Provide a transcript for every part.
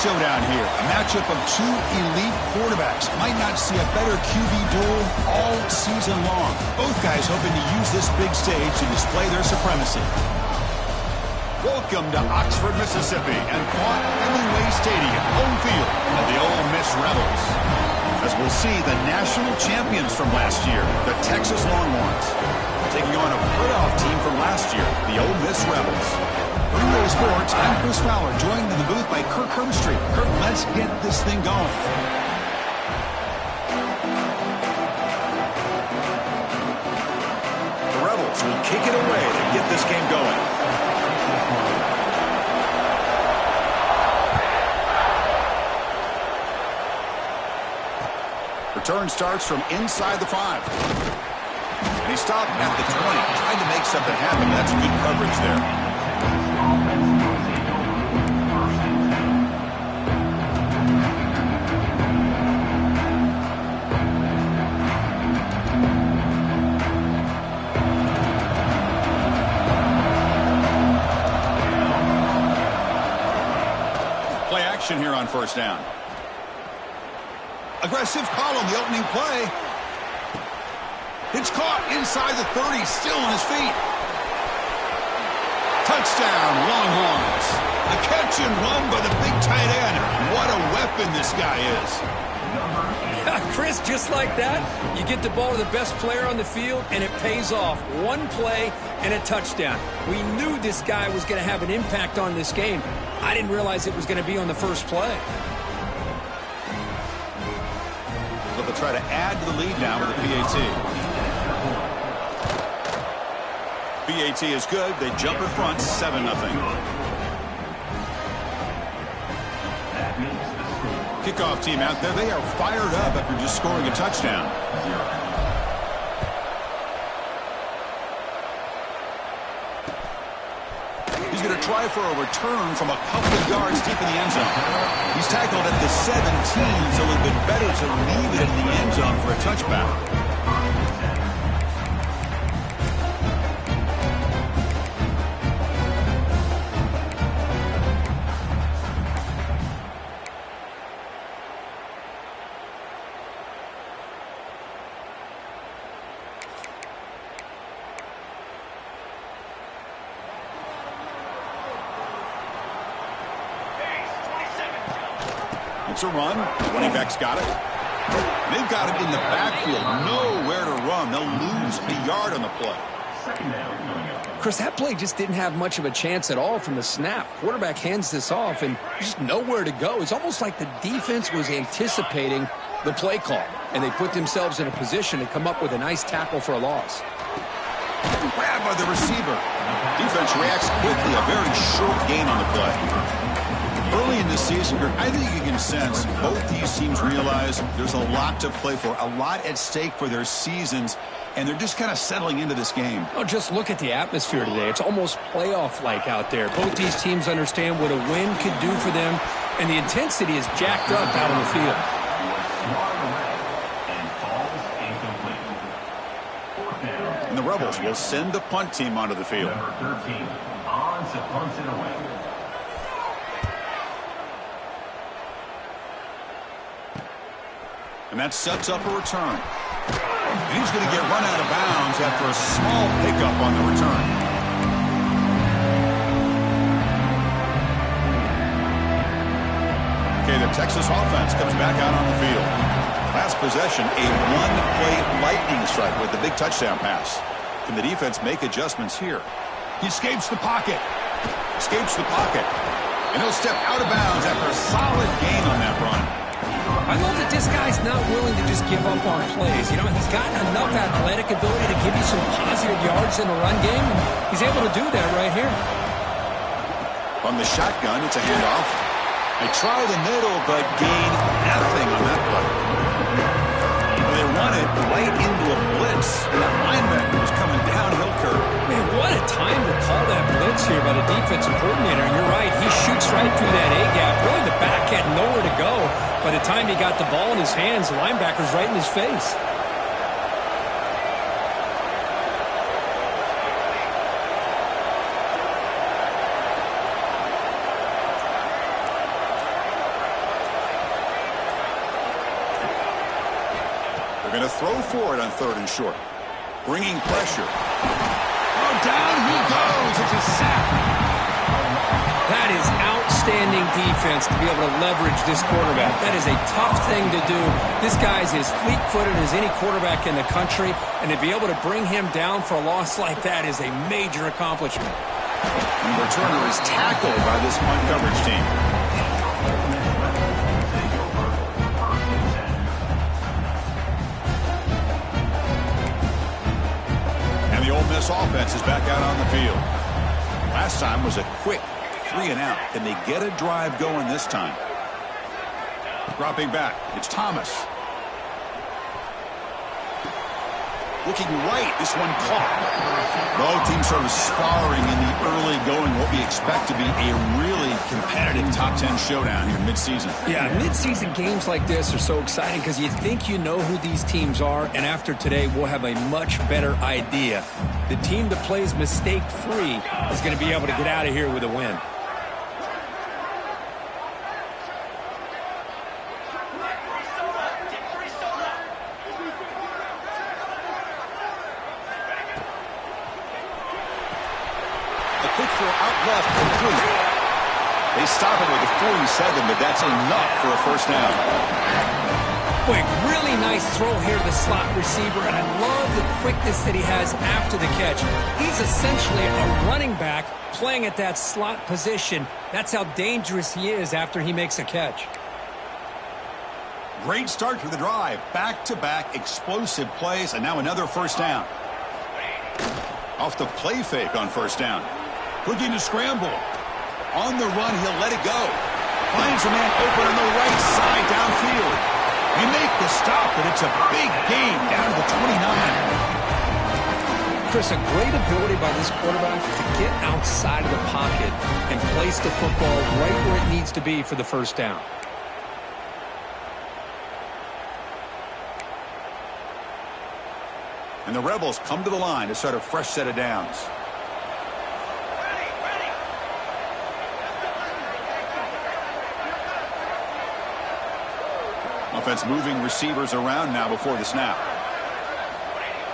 showdown here. A matchup of two elite quarterbacks. Might not see a better QB duel all season long. Both guys hoping to use this big stage to display their supremacy. Welcome to Oxford, Mississippi, and Fort Hemingway Stadium, home field of the Ole Miss Rebels. As we'll see, the national champions from last year, the Texas Longhorns, taking on a playoff team from last year, the Ole Miss Rebels. Greenway Sports, I'm Chris Fowler, joined in the booth by Kirk Herbstreit. Kirk, let's get this thing going. The Rebels will kick it away to get this game going. Return starts from inside the 5. And he stopped at the 20, trying to make something happen. That's good coverage there. Play action here on first down. Aggressive call on the opening play. It's caught inside the 30, still on his feet. Touchdown, Longhorns. A catch and run by the big tight end. What a weapon this guy is. Chris, just like that, you get the ball to the best player on the field, and it pays off. One play and a touchdown. We knew this guy was going to have an impact on this game. I didn't realize it was going to be on the first play. So they'll try to add to the lead now with the PAT. PAT is good. They jump in front, 7-0. Kickoff team out there. They are fired up after just scoring a touchdown. He's going to try for a return from a couple of yards deep in the end zone. He's tackled at the 17, so it would have been better to leave it in the end zone for a touchback. It's a run. Running back's got it. They've got it in the backfield. Nowhere to run. They'll lose a yard on the play. Chris, that play just didn't have much of a chance at all from the snap. Quarterback hands this off and just nowhere to go. It's almost like the defense was anticipating the play call, and they put themselves in a position to come up with a nice tackle for a loss. Grabbed by the receiver. Defense reacts quickly. A very short gain on the play. Early in the season, I think you can sense both these teams realize there's a lot to play for, a lot at stake for their seasons, and they're just kind of settling into this game. Oh, just look at the atmosphere today. It's almost playoff-like out there. Both these teams understand what a win could do for them, and the intensity is jacked up out on the field. And the Rebels will send the punt team onto the field. Number 13, Odds punts it away. And that sets up a return. And he's going to get run out of bounds after a small pickup on the return. Okay, the Texas offense comes back out on the field. Last possession, a one-play lightning strike with the big touchdown pass. Can the defense make adjustments here? He escapes the pocket. And he'll step out of bounds after a solid gain on that run. I love that this guy's not willing to just give up on plays. You know, he's got enough athletic ability to give you some positive yards in the run game, and he's able to do that right here. From the shotgun, it's a handoff. They try the middle, but gain nothing on that play. They run it right into a blitz. That linebacker was coming downhill curve. Man, what a time to call that blitz here by the defensive coordinator. And you're right, he shoots right through that A-gap. Really, the back had nowhere to go. By the time he got the ball in his hands, the linebacker's right in his face. They're going to throw for it on 3rd and short. Bringing pressure. Oh, down he goes. It's a sack. That is outstanding defense to be able to leverage this quarterback. That is a tough thing to do. This guy's as fleet-footed as any quarterback in the country, and to be able to bring him down for a loss like that is a major accomplishment. And the returner is tackled by this punt coverage team. And the Ole Miss offense is back out on the field. Last time was a quick 3 and out. Can they get a drive going this time? Dropping back, it's Thomas. Looking right, this one caught. Both teams sort of sparring in the early going, what we expect to be a really competitive top 10 showdown here mid-season. Yeah, mid-season games like this are so exciting because you think you know who these teams are, and after today, we'll have a much better idea. The team that plays mistake-free is going to be able to get out of here with a win. Left complete. They stop it with a 47, but that's enough for a first down. Boy, really nice throw here to the slot receiver, and I love the quickness that he has after the catch. He's essentially a running back playing at that slot position. That's how dangerous he is after he makes a catch. Great start to the drive. Back-to-back explosive plays, and now another first down. Off the play fake on first down. Looking to scramble. On the run, he'll let it go. Finds a man open on the right side downfield. They make the stop, but it's a big gain down to the 29. Chris, a great ability by this quarterback to get outside of the pocket and place the football right where it needs to be for the first down. And the Rebels come to the line to start a fresh set of downs. Offense moving receivers around now before the snap.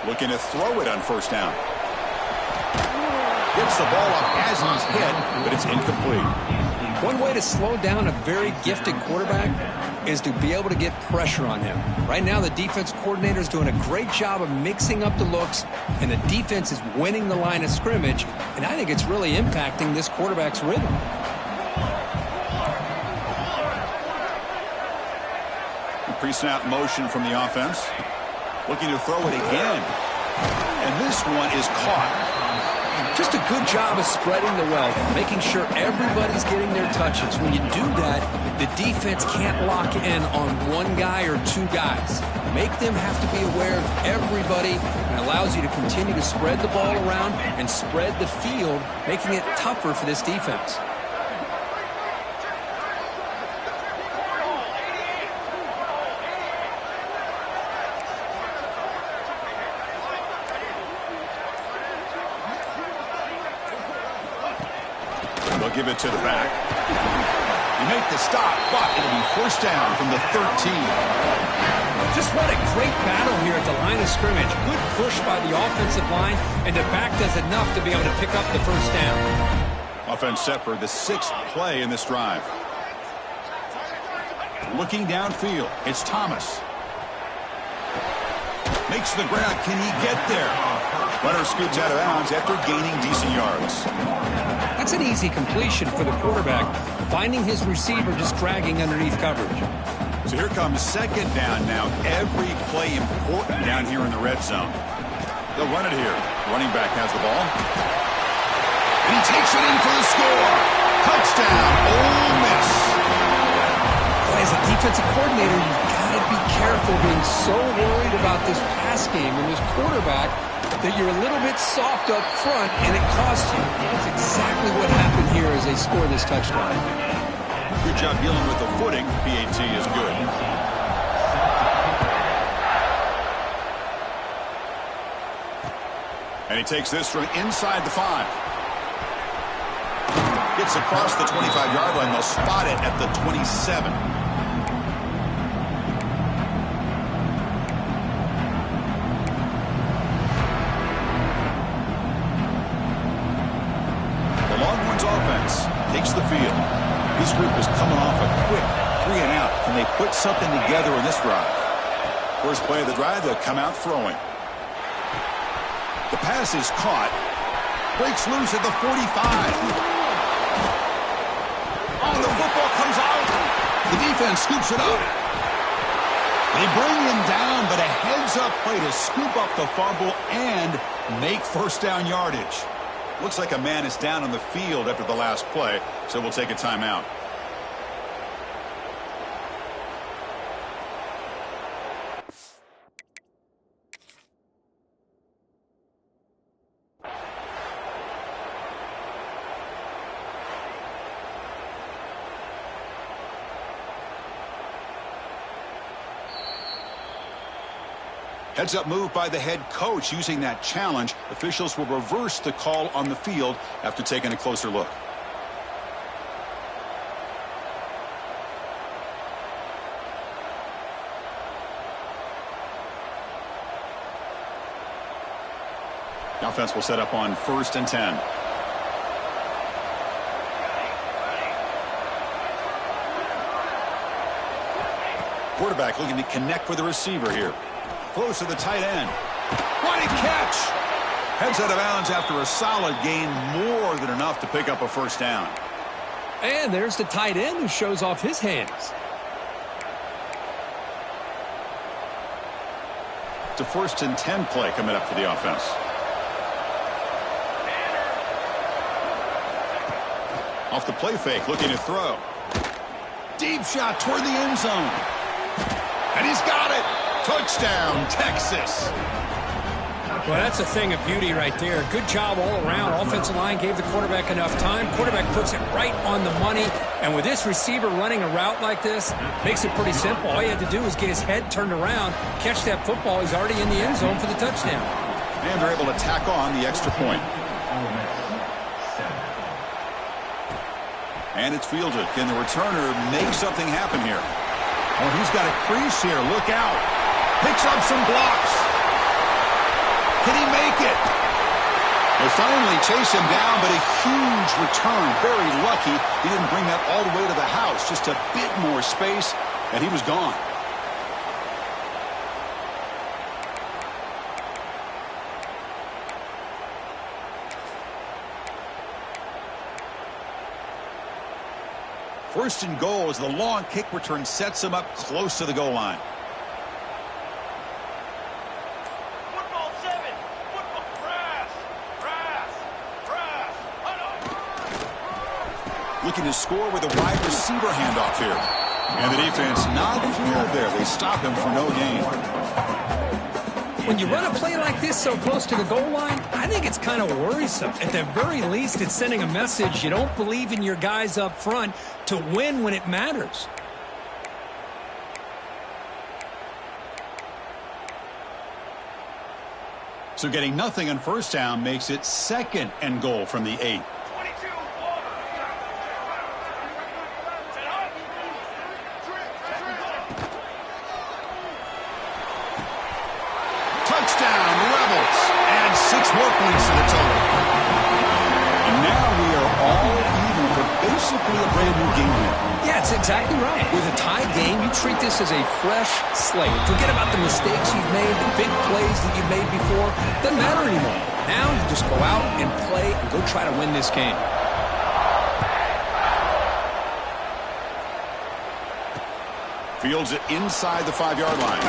Looking to throw it on first down. Gets the ball off as he's hit, but it's incomplete. One way to slow down a very gifted quarterback is to be able to get pressure on him. Right now, the defense coordinator is doing a great job of mixing up the looks, and the defense is winning the line of scrimmage, and I think it's really impacting this quarterback's rhythm. Pre-snap motion from the offense. Looking to throw it again. And this one is caught. Just a good job of spreading the wealth, making sure everybody's getting their touches. When you do that, the defense can't lock in on one guy or two guys. Make them have to be aware of everybody, and allows you to continue to spread the ball around and spread the field, making it tougher for this defense. Give it to the back. You make the stop, but it'll be first down from the 13. Just what a great battle here at the line of scrimmage. Good push by the offensive line, and the back does enough to be able to pick up the first down. Offense set for the 6th play in this drive. Looking downfield, it's Thomas. Makes the grab. Can he get there? Runner scoots out of bounds after gaining decent yards. That's an easy completion for the quarterback, finding his receiver just dragging underneath coverage. So here comes second down now. Every play important down here in the red zone. They'll run it here. Running back has the ball. And he takes it in for the score. Touchdown, Ole Miss. Boy, as a defensive coordinator, you've got to be careful being so worried about this pass game and this quarterback that you're a little bit soft up front, and it costs you. That's exactly what happened here as they score this touchdown. Good job dealing with the footing. PAT is good. And he takes this from inside the 5. Gets across the 25-yard line. They'll spot it at the 27. put something together in this drive. First play of the drive, they'll come out throwing. The pass is caught. Breaks loose at the 45. Oh, the football comes out. The defense scoops it up. They bring him down, but a heads-up play to scoop up the fumble and make first down yardage. Looks like a man is down on the field after the last play, so we'll take a timeout. Heads-up move by the head coach using that challenge. Officials will reverse the call on the field after taking a closer look. The offense will set up on 1st and 10. Quarterback looking to connect with the receiver here. Close to the tight end. What a catch! Heads out of bounds after a solid gain, more than enough to pick up a first down. And there's the tight end who shows off his hands. It's a 1st and 10 play coming up for the offense. Off the play fake, looking to throw. Deep shot toward the end zone. And he's got it! Touchdown, Texas. Well, that's a thing of beauty right there. Good job all around. Offensive line gave the quarterback enough time. Quarterback puts it right on the money. And with this receiver running a route like this, makes it pretty simple. All you had to do was get his head turned around, catch that football. He's already in the end zone for the touchdown. And they're able to tack on the extra point. And it's fielded. Can the returner make something happen here? Oh, he's got a crease here. Look out. Picks up some blocks. Can he make it? They finally chase him down, but a huge return. Very lucky he didn't bring that all the way to the house. Just a bit more space, and he was gone. First and goal as the long kick return sets him up close to the goal line. Football 7. Football grass. Looking to score with a wide receiver handoff here. And the defense not thrilled there. They stop him for no gain. When you run a play like this so close to the goal line, I think it's kind of worrisome. At the very least, it's sending a message you don't believe in your guys up front to win when it matters. So getting nothing on first down makes it 2nd and goal from the 8. Touchdown, Rebels. Add 6 more points to the total. And now we are all even for basically a brand new game here. Yeah, it's exactly right. With a tie game, you treat this as a fresh slate. Forget about the mistakes you've made, the big plays that you've made before. Doesn't matter anymore. Now you just go out and play and go try to win this game. Fields it inside the 5-yard line.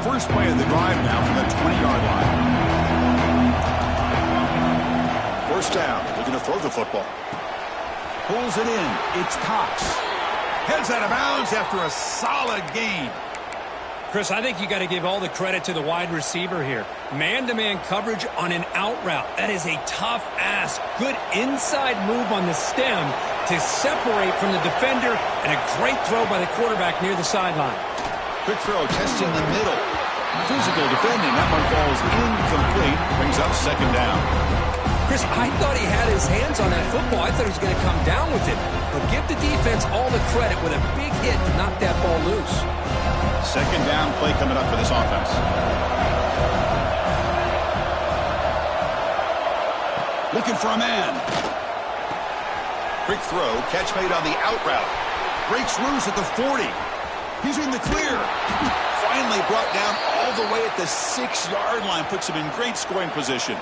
First play of the drive now from the 20-yard line. First down. Looking to throw the football. Pulls it in. It's Cox. Heads out of bounds after a solid gain. Chris, I think you got to give all the credit to the wide receiver here. Man-to-man coverage on an out route. That is a tough ask. Good inside move on the stem to separate from the defender, and a great throw by the quarterback near the sideline. Quick throw, testing the middle. Physical defending. That one falls incomplete. Brings up 2nd down. Chris, I thought he had his hands on that football. I thought he was going to come down with it. But give the defense all the credit with a big hit to knock that ball loose. Second down play coming up for this offense. Looking for a man. Quick throw, catch made on the out route. Breaks loose at the 40. He's in the clear. Finally brought down all the way at the 6-yard line. Puts him in great scoring position.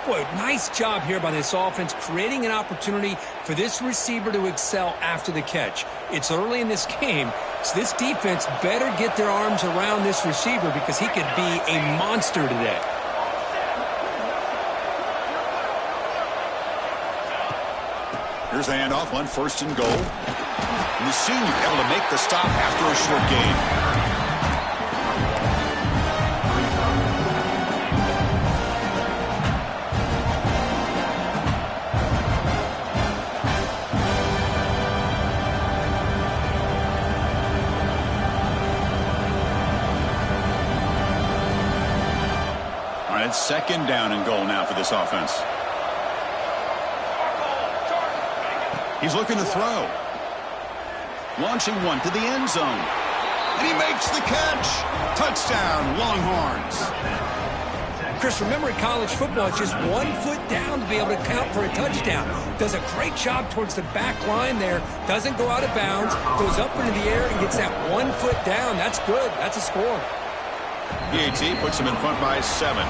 Boy, nice job here by this offense, creating an opportunity for this receiver to excel after the catch. It's early in this game, so this defense better get their arms around this receiver because he could be a monster today. Here's the handoff on 1st and goal. And the senior able to make the stop after a short gain. It's second down and goal now for this offense. He's looking to throw. Launching one to the end zone. And he makes the catch. Touchdown, Longhorns. Chris, remember in college football, it's just 1 foot down to be able to count for a touchdown. Does a great job towards the back line there. Doesn't go out of bounds. Goes up into the air and gets that 1 foot down. That's good. That's a score. PAT puts him in front by 7.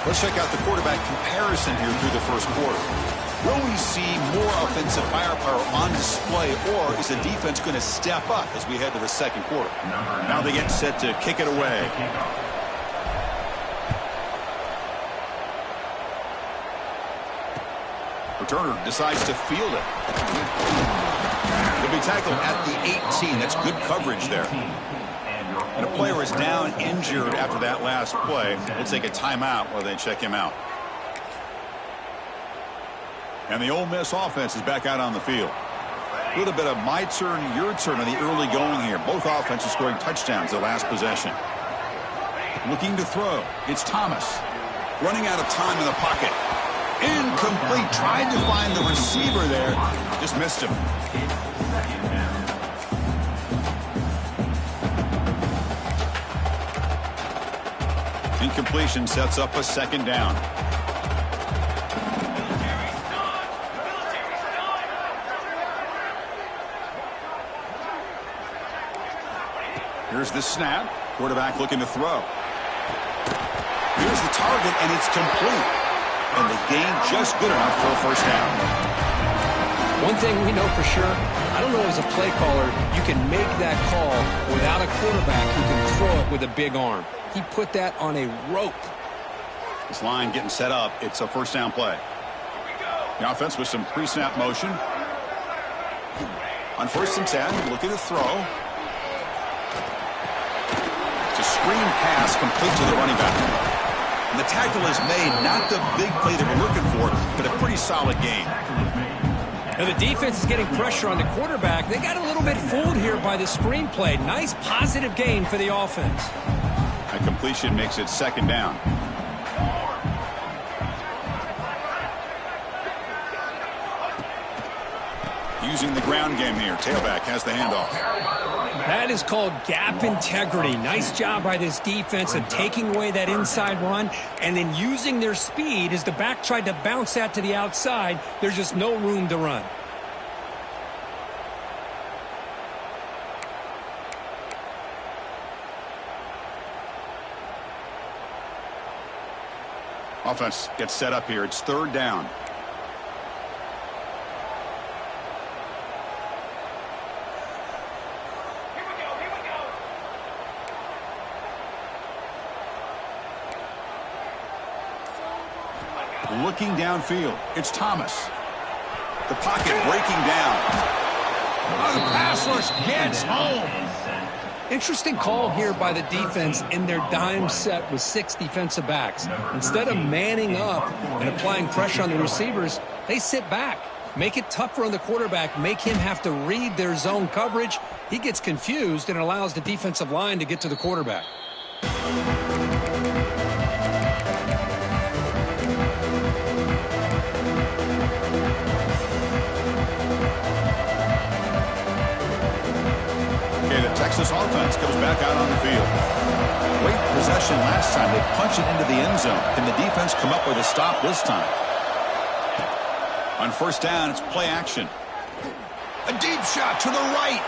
Let's check out the quarterback comparison here through the first quarter. Will we see more offensive firepower on display, or is the defense going to step up as we head to the second quarter? Now they get set to kick it away. Returner decides to field it. He'll be tackled at the 18. That's good coverage there. And a player is down injured after that last play. We'll take a timeout while they check him out. And the Ole Miss offense is back out on the field. A little bit of my turn, your turn on the early going here. Both offenses scoring touchdowns the last possession. Looking to throw. It's Thomas. Running out of time in the pocket. Incomplete. Tried to find the receiver there. Just missed him. Incompletion sets up a second down. Here's the snap. Quarterback looking to throw. Here's the target, and it's complete. And the gain just good enough for a first down. One thing we know for sure, I don't know as a play caller, you can make that call without a quarterback who can throw it with a big arm. He put that on a rope. This line getting set up. It's a first down play. The offense with some pre-snap motion. On 1st and 10, looking to throw. It's a screen pass complete to the running back. And the tackle is made, not the big play that we're looking for, but a pretty solid game. Now the defense is getting pressure on the quarterback. They got a little bit fooled here by the screen play. Nice positive gain for the offense. A completion makes it second down. Using the ground game here. Tailback has the handoff. That is called gap integrity. Nice job by this defense of taking away that inside run and then using their speed as the back tried to bounce that to the outside. There's just no room to run. Offense gets set up here. It's third down. Looking downfield. It's Thomas. The pocket breaking down. Oh, the pass rush gets home. Interesting call here by the defense in their dime set with 6 defensive backs. Instead of manning up and applying pressure on the receivers, they sit back. Make it tougher on the quarterback. Make him have to read their zone coverage. He gets confused and allows the defensive line to get to the quarterback. Texas offense comes back out on the field. Great possession last time. They punch it into the end zone. Can the defense come up with a stop this time? On first down, it's play action. A deep shot to the right.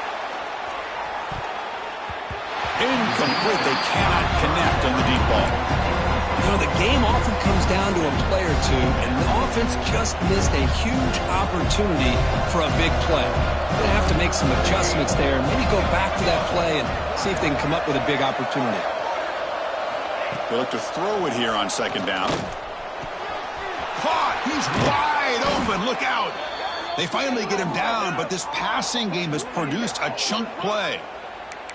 Incomplete. They cannot connect on the deep ball. You know, the game often comes down to a play or two, and the offense just missed a huge opportunity for a big play. They're going to have to make some adjustments there, and maybe go back to that play and see if they can come up with a big opportunity. They look to throw it here on second down. Caught! He's wide open. Look out! They finally get him down, but this passing game has produced a chunk play.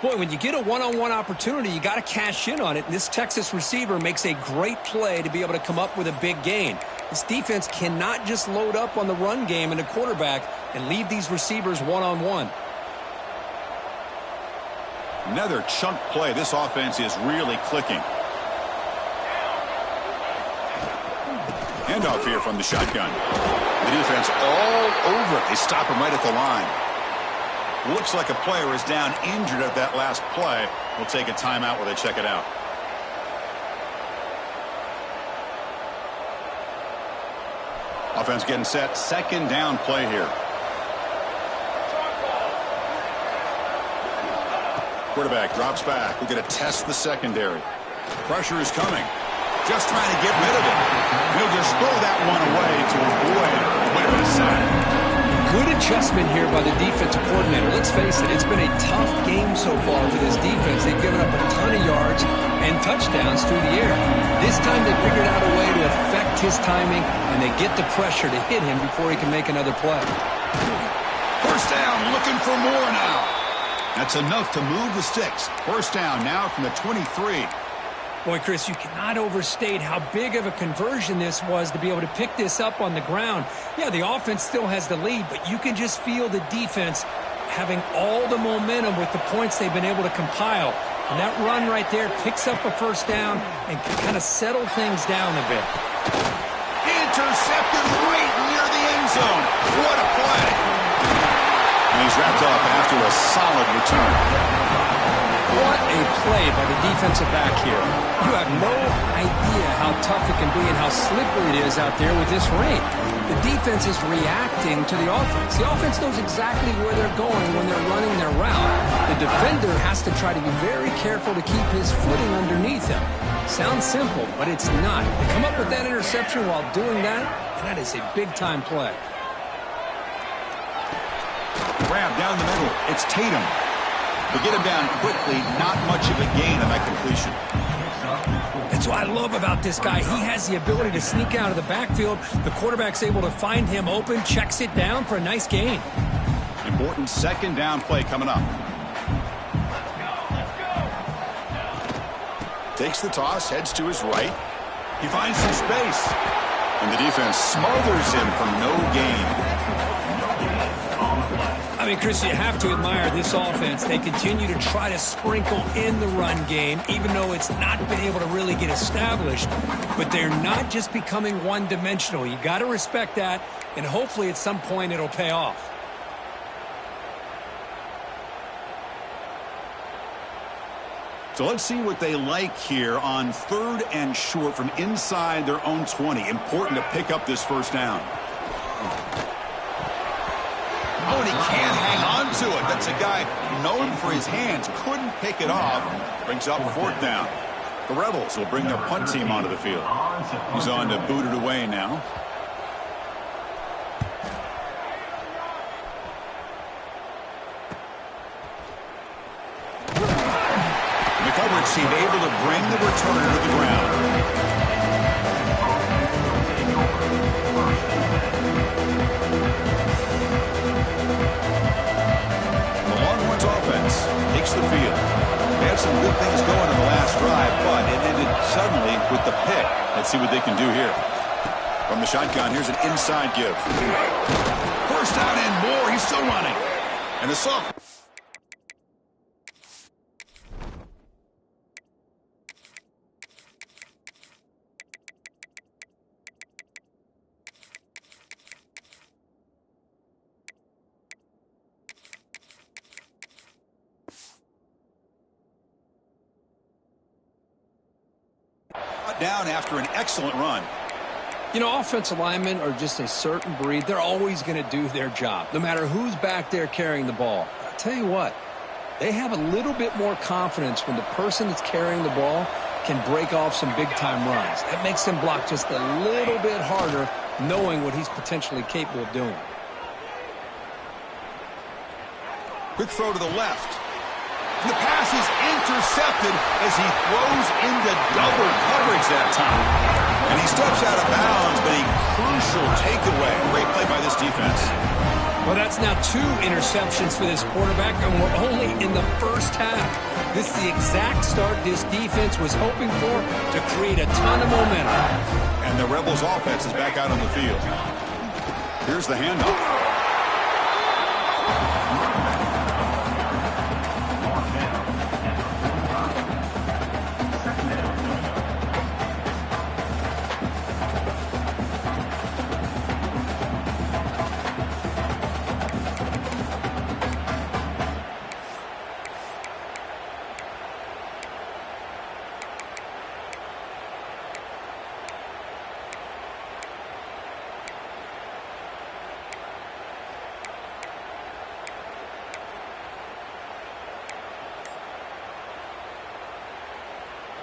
Boy, when you get a one-on-one opportunity, you got to cash in on it. And this Texas receiver makes a great play to be able to come up with a big gain. This defense cannot just load up on the run game and the quarterback and leave these receivers one-on-one. Another chunk play. This offense is really clicking. Handoff here from the shotgun. The defense all over it. They stop him right at the line. Looks like a player is down injured at that last play. We'll take a timeout while they check it out. Offense getting set. Second down play here. Quarterback drops back. We're going to test the secondary. Pressure is coming. Just trying to get rid of it. He'll just throw that one away to avoid a sack. Good adjustment here by the defensive coordinator. Let's face it, it's been a tough game so far for this defense. They've given up a ton of yards and touchdowns through the air. This time they figured out a way to affect his timing, and they get the pressure to hit him before he can make another play. First down, looking for more now. That's enough to move the sticks. First down now from the 23. Boy, Chris, you cannot overstate how big of a conversion this was to be able to pick this up on the ground. Yeah, the offense still has the lead, but you can just feel the defense having all the momentum with the points they've been able to compile. And that run right there picks up a first down and can kind of settle things down a bit. Intercepted right near the end zone. What a play. And he's wrapped up after a solid return. What a play by the defensive back here. You have no idea how tough it can be and how slippery it is out there with this rain. The defense is reacting to the offense. The offense knows exactly where they're going when they're running their route. The defender has to try to be very careful to keep his footing underneath him. Sounds simple, but it's not. To come up with that interception while doing that, and that is a big-time play. Grab down the middle. It's Tatum. To get him down quickly, not much of a gain on that completion. That's what I love about this guy. He has the ability to sneak out of the backfield. The quarterback's able to find him open, checks it down for a nice gain. Important second down play coming up. Takes the toss, heads to his right. He finds some space. And the defense smothers him for no gain. I mean, Chris, you have to admire this offense. They continue to try to sprinkle in the run game, even though it's not been able to really get established. But they're not just becoming one-dimensional. You got to respect that, and hopefully at some point it'll pay off. So let's see what they like here on third and short from inside their own 20. Important to pick up this first down. Oh, and he can't hang on to it. That's a guy known for his hands. Couldn't pick it off. Brings up fourth down. The Rebels will bring their punt team onto the field. He's on to boot it away now. The coverage team able to bring the returner to the ground. Takes the field. They had some good things going in the last drive, but it ended suddenly with the pick. Let's see what they can do here. From the shotgun, here's an inside give. First down and more. He's still running. And the soft. down after an excellent run. You know, offensive linemen are just a certain breed. They're always going to do their job, no matter who's back there carrying the ball. I'll tell you what, they have a little bit more confidence when the person that's carrying the ball can break off some big-time runs. That makes them block just a little bit harder, knowing what he's potentially capable of doing. Quick throw to the left. The pass is intercepted as he throws into double coverage that time. And he steps out of bounds, but a crucial takeaway. Great play by this defense. Well, that's now 2 interceptions for this quarterback, and we're only in the first half. This is the exact start this defense was hoping for to create a ton of momentum. And the Rebels' offense is back out on the field. Here's the handoff.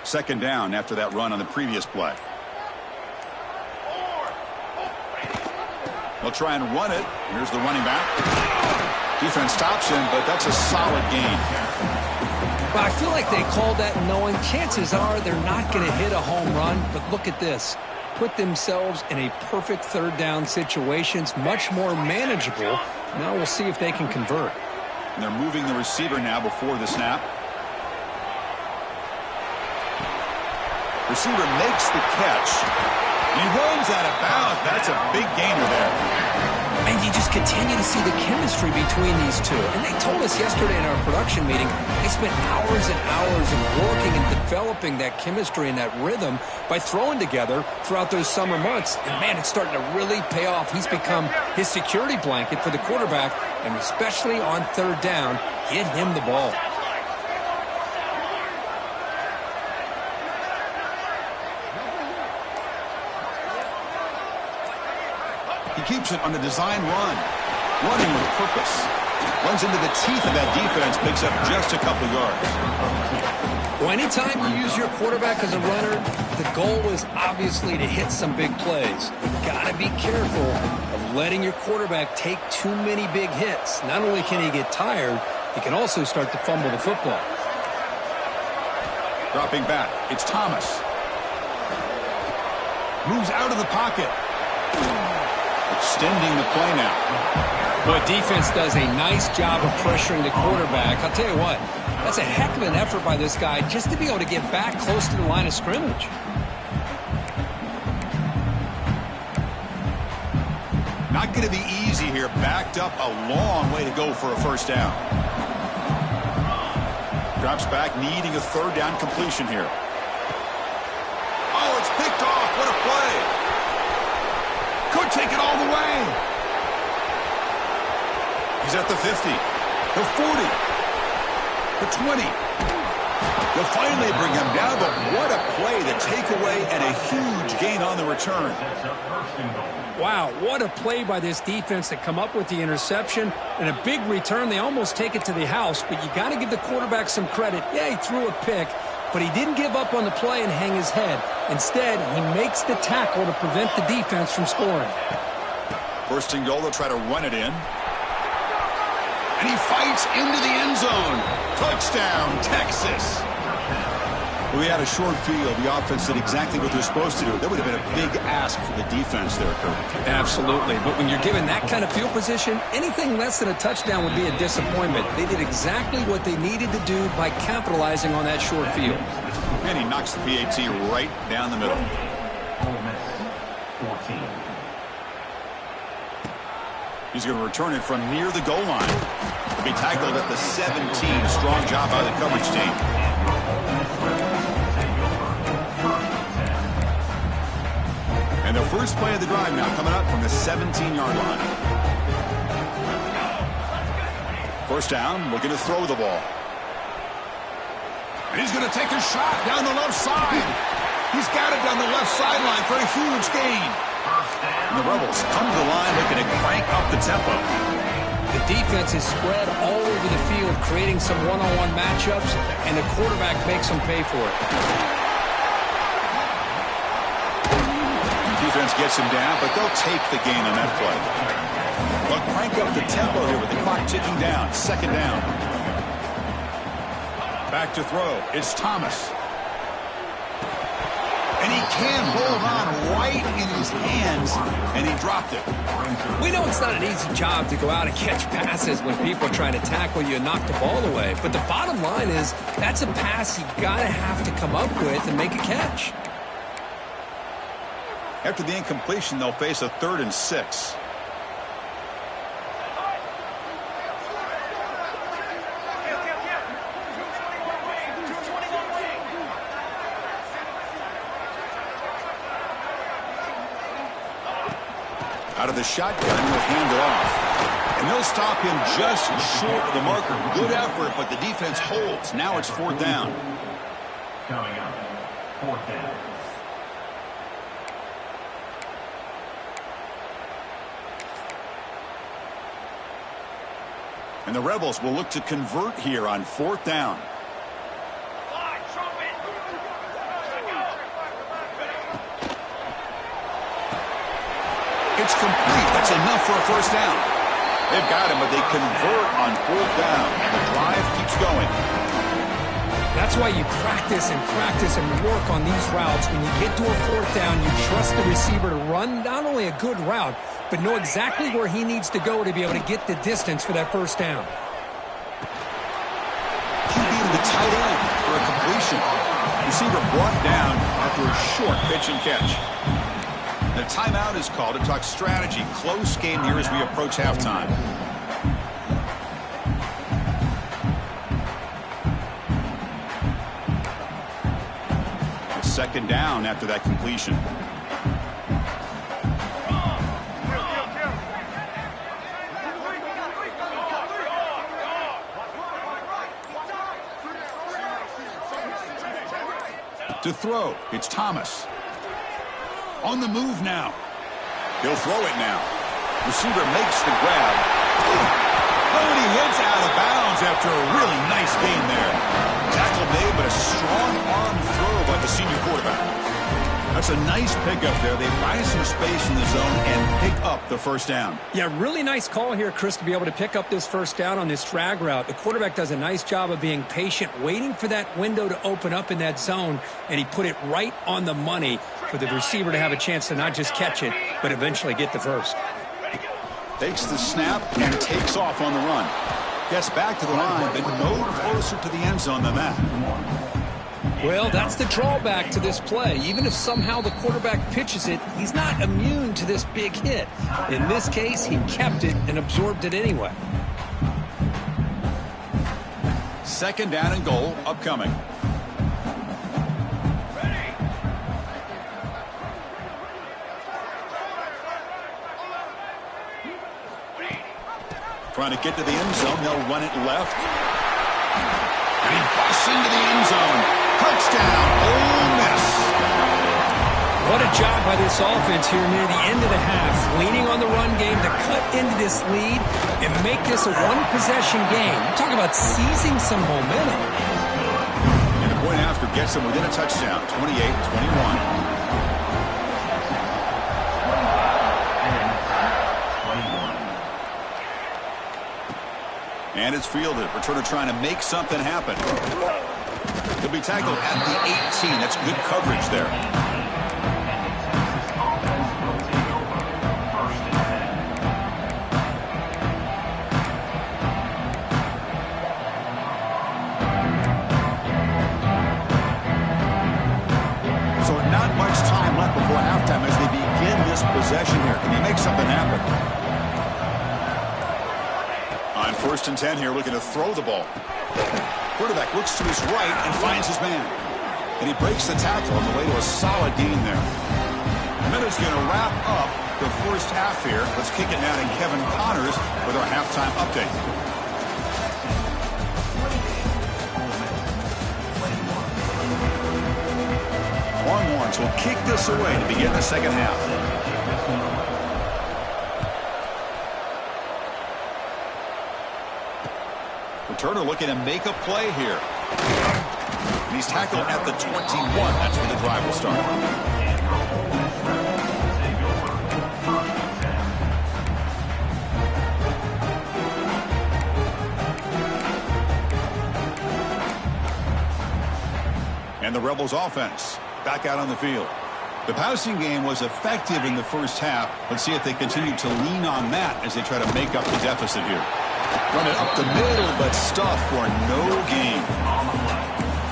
Second down after that run on the previous play. They'll try and run it. Here's the running back. Defense stops him, but that's a solid gain. Well, I feel like they called that knowing chances are they're not going to hit a home run. But look at this. Put themselves in a perfect third down situation. It's much more manageable. Now we'll see if they can convert. And they're moving the receiver now before the snap. Receiver makes the catch. He runs out of bounds. That's a big gainer there. And you just continue to see the chemistry between these two. And they told us yesterday in our production meeting, they spent hours and hours of working and developing that chemistry and that rhythm by throwing together throughout those summer months. And, man, it's starting to really pay off. He's become his security blanket for the quarterback, and especially on third down, get him the ball. Keeps it on the design run. Running with purpose. Runs into the teeth of that defense. Picks up just a couple yards. Well, anytime you use your quarterback as a runner, the goal is obviously to hit some big plays. You've got to be careful of letting your quarterback take too many big hits. Not only can he get tired, he can also start to fumble the football. Dropping back. It's Thomas. Moves out of the pocket. Extending the play now. Boy, defense does a nice job of pressuring the quarterback. I'll tell you what, that's a heck of an effort by this guy just to be able to get back close to the line of scrimmage. Not going to be easy here. Backed up a long way to go for a first down. Drops back, needing a third down completion here. Oh, it's picked off. What a play. Could take it all the way. He's at the 50, the 40, the 20. They'll finally bring him down, but what a play, the takeaway, and a huge gain on the return. Wow, what a play by this defense to come up with the interception and a big return. They almost take it to the house, but you got to give the quarterback some credit. Yeah, he threw a pick, but he didn't give up on the play and hang his head. Instead, he makes the tackle to prevent the defense from scoring. First and goal, they'll try to run it in. And he fights into the end zone. Touchdown, Texas. Well, we had a short field. The offense did exactly what they're supposed to do. That would have been a big ask for the defense there, Kurt. Absolutely. But when you're given that kind of field position, anything less than a touchdown would be a disappointment. They did exactly what they needed to do by capitalizing on that short field. And he knocks the PAT right down the middle. He's going to return it from near the goal line. He'll be tackled at the 17. Strong job by the coverage team. And the first play of the drive now coming up from the 17-yard line. First down, looking to throw the ball. And he's going to take a shot down the left side. He's got it down left sideline for a huge gain. And the Rebels come to the line looking to crank up the tempo. The defense is spread all over the field, creating some one-on-one matchups, and the quarterback makes them pay for it. Defense gets him down, but they'll take the gain on that play. They'll crank up the tempo here with the clock ticking down. Second down. Back to throw. It's Thomas. And he can't hold on right in his hands, and he dropped it. We know it's not an easy job to go out and catch passes when people are trying to tackle you and knock the ball away. But the bottom line is that's a pass you got to have to come up with and make a catch. After the incompletion, they'll face a 3rd and 6. Out of the shotgun, he'll hand it off. And they'll stop him just short of the marker. Good effort, but the defense holds. Now it's 4th down. Coming up, 4th down. And the Rebels will look to convert here on 4th down. It's complete. That's enough for a 1st down. They've got him, but they convert on 4th down. And the drive keeps going. That's why you practice and work on these routes. When you get to a 4th down, you trust the receiver to run not only a good route, but know exactly where he needs to go to be able to get the distance for that 1st down. QB to the tight end for a completion. Receiver brought down after a short pitch and catch. The timeout is called to talk strategy. Close game here as we approach halftime. It's 2nd down after that completion. To throw, it's Thomas. On the move now. He'll throw it now. Receiver makes the grab. Oh, and he heads out of bounds after a really nice gain there. Tackle made, but a strong arm throw by the senior quarterback. That's a nice pickup there. They buy some space in the zone and pick up the 1st down. Yeah, really nice call here, Chris, to be able to pick up this 1st down on this drag route. The quarterback does a nice job of being patient, waiting for that window to open up in that zone, and he put it right on the money for the receiver to have a chance to not just catch it, but eventually get the 1st. Takes the snap and takes off on the run. Gets back to the line, but no closer to the end zone than that. Well, that's the drawback to this play. Even if somehow the quarterback pitches it, he's not immune to this big hit. In this case, he kept it and absorbed it anyway. 2nd down and goal upcoming. Trying to get to the end zone. They'll run it left. And he busts into the end zone. Touchdown, Ole Miss. What a job by this offense here near the end of the half. Leaning on the run game to cut into this lead and make this a one-possession game. Talk about seizing some momentum. And the point after gets them within a touchdown, 28-21. And it's fielded. Returner trying to make something happen. He'll be tackled at the 18. That's good coverage there. So not much time left before halftime as they begin this possession here. Can he make something happen? On 1st and 10 here, looking to throw the ball. Quarterback looks to his right and finds his man. And he breaks the tackle on the way to a solid gain there. Miller's going to wrap up the 1st half here. Let's kick it now to Kevin Connors with our halftime update. One more Browns will kick this away to begin the second half. Returner looking to make a play here. And he's tackled at the 21. That's where the drive will start. And the Rebels offense back out on the field. The passing game was effective in the first half. Let's see if they continue to lean on that as they try to make up the deficit here. Run it up the middle, but stuff for no gain.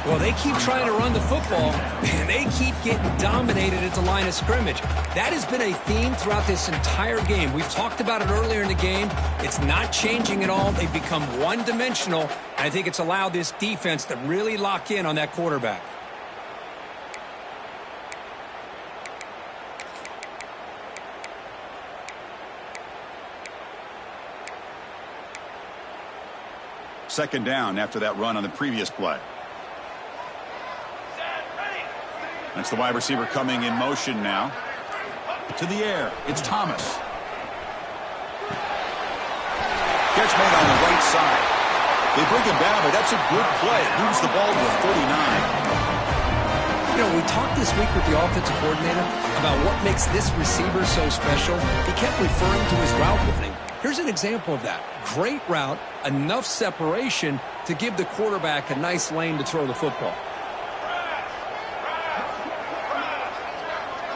Well, they keep trying to run the football, and they keep getting dominated at the line of scrimmage. That has been a theme throughout this entire game. We've talked about it earlier in the game. It's not changing at all. They've become one-dimensional, and I think it's allowed this defense to really lock in on that quarterback. Second down after that run on the previous play. That's the wide receiver coming in motion now. To the air. It's Thomas. Catch made on the right side. They bring him down, but that's a good play. It moves the ball to the 49. You know, we talked this week with the offensive coordinator about what makes this receiver so special. He kept referring to his route running. Here's an example of that. Great route, enough separation to give the quarterback a nice lane to throw the football.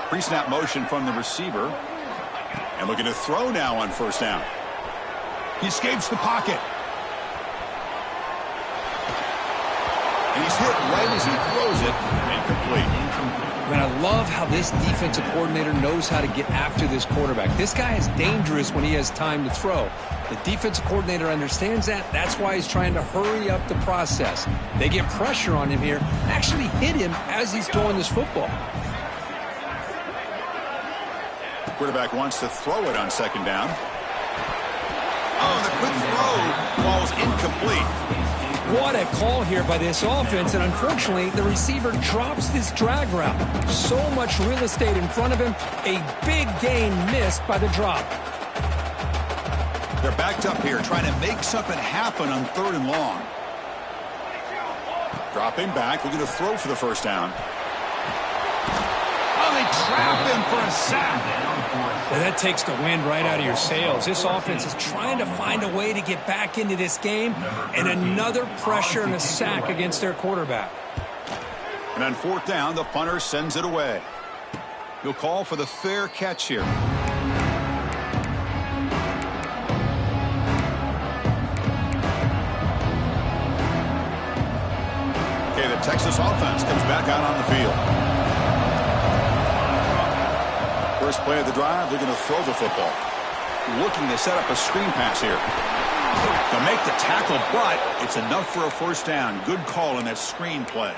Pre-snap motion from the receiver. And looking to throw now on first down. He escapes the pocket. And he's hit right as he throws it. Incomplete. And I love how this defensive coordinator knows how to get after this quarterback. This guy is dangerous when he has time to throw. The defensive coordinator understands that. That's why he's trying to hurry up the process. They get pressure on him here, actually hit him as he's throwing this football. The quarterback wants to throw it on second down. Oh, the quick throw falls incomplete. What a call here by this offense, and unfortunately, the receiver drops this drag route. So much real estate in front of him, a big gain missed by the drop. They're backed up here, trying to make something happen on third and long. Dropping back, looking to throw for the first down. Oh, they trap him for a sack. Well, that takes the wind right out of your sails. This offense is trying to find a way to get back into this game, and another pressure and a sack against their quarterback. And on fourth down, the punter sends it away. He'll call for the fair catch here. Okay, the Texas offense comes back out on the field. First play of the drive, they're going to throw the football. Looking to set up a screen pass here. To make the tackle, but it's enough for a first down. Good call on that screen play.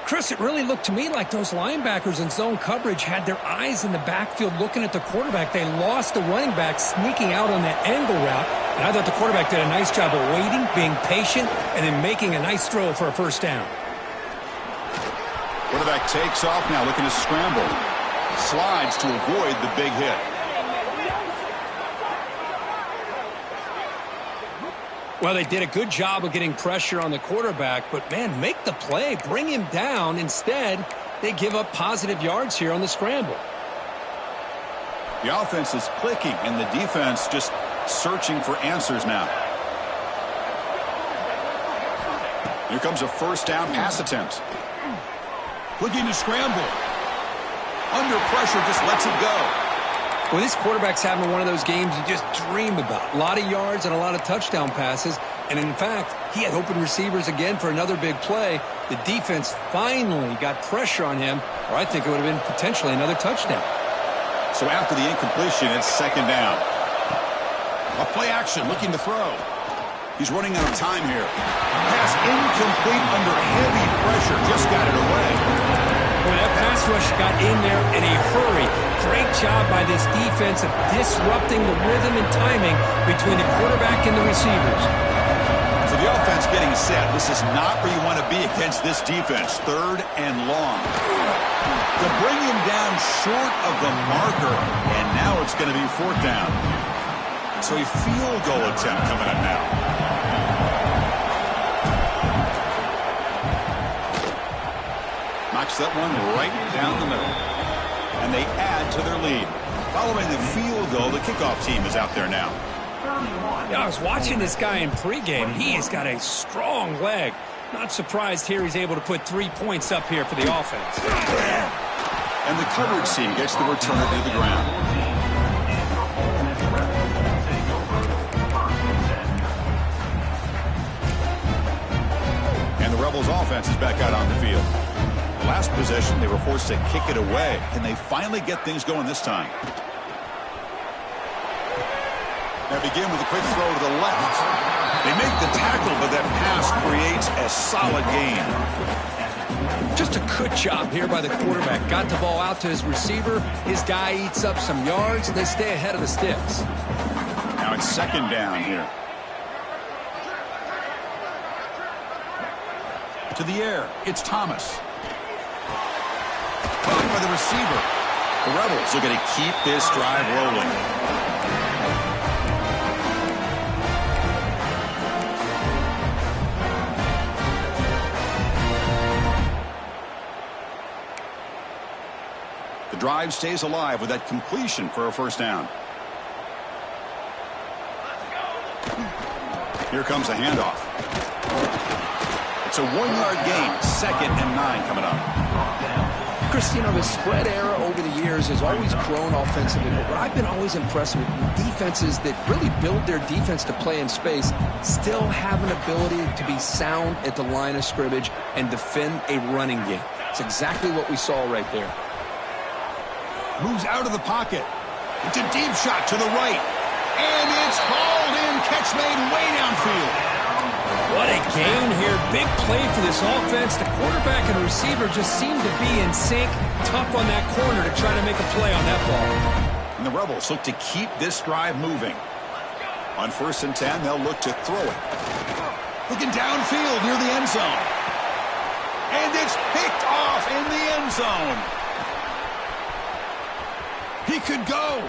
Chris, it really looked to me like those linebackers in zone coverage had their eyes in the backfield looking at the quarterback. They lost the running back sneaking out on that angle route. And I thought the quarterback did a nice job of waiting, being patient, and then making a nice throw for a first down. Quarterback takes off now, looking to scramble. Slides to avoid the big hit. Well, they did a good job of getting pressure on the quarterback, but, man, make the play. Bring him down. Instead, they give up positive yards here on the scramble. The offense is clicking, and the defense just searching for answers now. Here comes a first down pass attempt. Looking to scramble. Under pressure, just lets it go. Well, this quarterback's having one of those games you just dream about. A lot of yards and a lot of touchdown passes. And, in fact, he had open receivers again for another big play. The defense finally got pressure on him, or I think it would have been potentially another touchdown. So after the incompletion, it's second down. A play action, looking to throw. He's running out of time here. Pass incomplete under heavy pressure. Just got it away. Well, that pass rush got in there in a hurry. Great job by this defense of disrupting the rhythm and timing between the quarterback and the receivers. So the offense getting set. This is not where you want to be against this defense. 3rd and long. To bring him down short of the marker, and now it's going to be 4th down. So a field goal attempt coming up now. Knocks that one right down the middle. And they add to their lead. Following the field goal, the kickoff team is out there now. Yeah, I was watching this guy in pregame. He has got a strong leg. Not surprised here he's able to put 3 points up here for the offense. And the coverage team gets the return to the ground. And the Rebels offense is back out on the field. The last possession, they were forced to kick it away. Can they finally get things going this time? Now begin with a quick throw to the left. They make the tackle, but that pass creates a solid gain. Just a good job here by the quarterback. Got the ball out to his receiver. His guy eats up some yards, and they stay ahead of the sticks. Now it's 2nd down here. To the air, it's Thomas. Caught by the receiver. The Rebels are going to keep this drive rolling. The drive stays alive with that completion for a 1st down. Here comes a handoff. It's a 1-yard gain. 2nd and 9 coming up. Chris, you know, the spread era over the years has always grown offensively, but what I've been always impressed with defenses that really build their defense to play in space still have an ability to be sound at the line of scrimmage and defend a running game. It's exactly what we saw right there. Moves out of the pocket. It's a deep shot to the right. And it's hauled in. Catch made way downfield. What a gain here. Big play for this offense. The quarterback and receiver just seem to be in sync. Tough on that corner to try to make a play on that ball. And the Rebels look to keep this drive moving. On 1st and 10, they'll look to throw it. Looking downfield near the end zone. And it's picked off in the end zone. He could go.